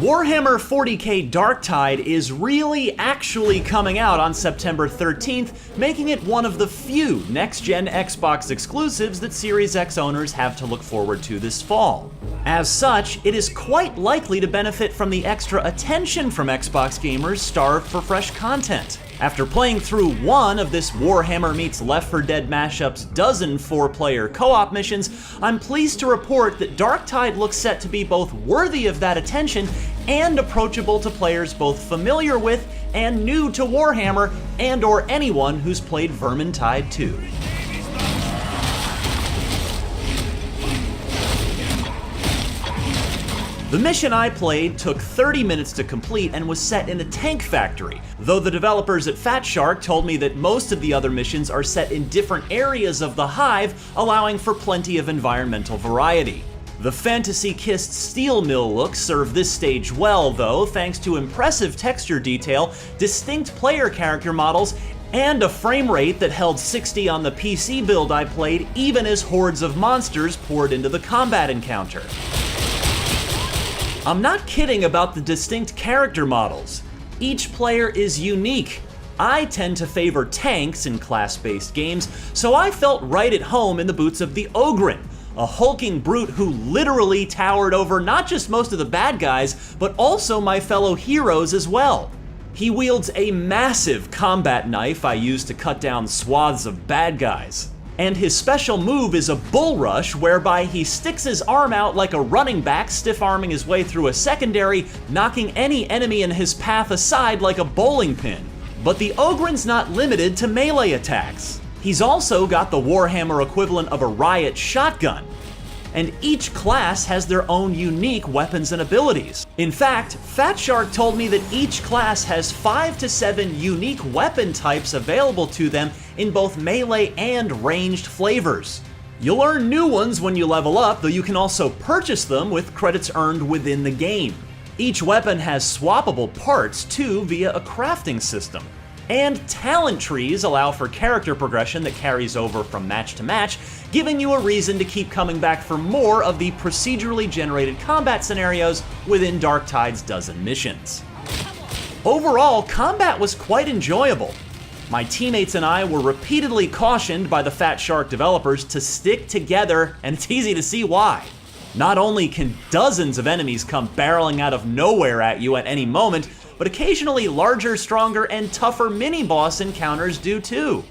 Warhammer 40K Darktide is really actually coming out on September 13th, making it one of the few next-gen Xbox exclusives that Series X owners have to look forward to this fall. As such, it is quite likely to benefit from the extra attention from Xbox gamers starved for fresh content. After playing through one of this Warhammer meets Left 4 Dead mashup's dozen 4-player co-op missions, I'm pleased to report that Darktide looks set to be both worthy of that attention and approachable to players both familiar with and new to Warhammer and/or anyone who's played Vermintide 2. The mission I played took 30 minutes to complete and was set in a tank factory, though the developers at Fat Shark told me that most of the other missions are set in different areas of the hive, allowing for plenty of environmental variety. The fantasy-kissed steel mill looks serve this stage well, though, thanks to impressive texture detail, distinct player character models, and a frame rate that held 60 on the PC build I played even as hordes of monsters poured into the combat encounter. I'm not kidding about the distinct character models. Each player is unique. I tend to favor tanks in class-based games, so I felt right at home in the boots of the Ogryn, a hulking brute who literally towered over not just most of the bad guys, but also my fellow heroes as well. He wields a massive combat knife I use to cut down swaths of bad guys. And his special move is a bull rush, whereby he sticks his arm out like a running back, stiff-arming his way through a secondary, knocking any enemy in his path aside like a bowling pin. But the Ogryn's not limited to melee attacks. He's also got the Warhammer equivalent of a riot shotgun. And each class has their own unique weapons and abilities. In fact, Fat Shark told me that each class has 5 to 7 unique weapon types available to them in both melee and ranged flavors. You'll earn new ones when you level up, though you can also purchase them with credits earned within the game. Each weapon has swappable parts too via a crafting system. And talent trees allow for character progression that carries over from match to match, giving you a reason to keep coming back for more of the procedurally generated combat scenarios within Darktide's dozen missions. Overall, combat was quite enjoyable. My teammates and I were repeatedly cautioned by the Fat Shark developers to stick together, and it's easy to see why. Not only can dozens of enemies come barreling out of nowhere at you at any moment, but occasionally larger, stronger, and tougher mini-boss encounters do too.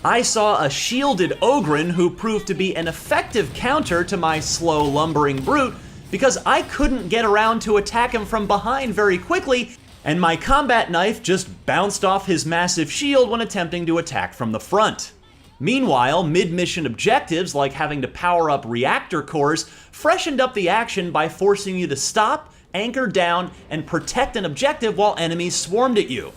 I saw a shielded Ogryn who proved to be an effective counter to my slow, lumbering brute because I couldn't get around to attack him from behind very quickly, and my combat knife just bounced off his massive shield when attempting to attack from the front. Meanwhile, mid-mission objectives like having to power up reactor cores freshened up the action by forcing you to stop, anchor down, and protect an objective while enemies swarmed at you.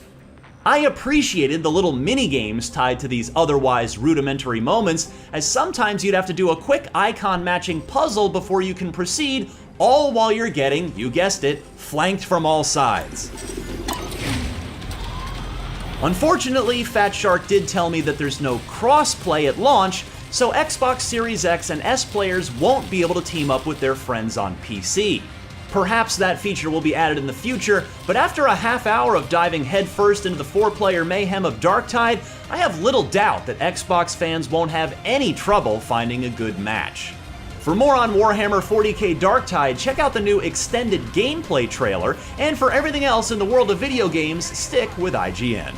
I appreciated the little mini-games tied to these otherwise rudimentary moments, as sometimes you'd have to do a quick icon matching puzzle before you can proceed, all while you're getting, you guessed it, flanked from all sides. Unfortunately, Fat Shark did tell me that there's no cross-play at launch, so Xbox Series X and S players won't be able to team up with their friends on PC. Perhaps that feature will be added in the future, but after a half hour of diving headfirst into the 4-player mayhem of Darktide, I have little doubt that Xbox fans won't have any trouble finding a good match. For more on Warhammer 40K Darktide, check out the new extended gameplay trailer, and for everything else in the world of video games, stick with IGN.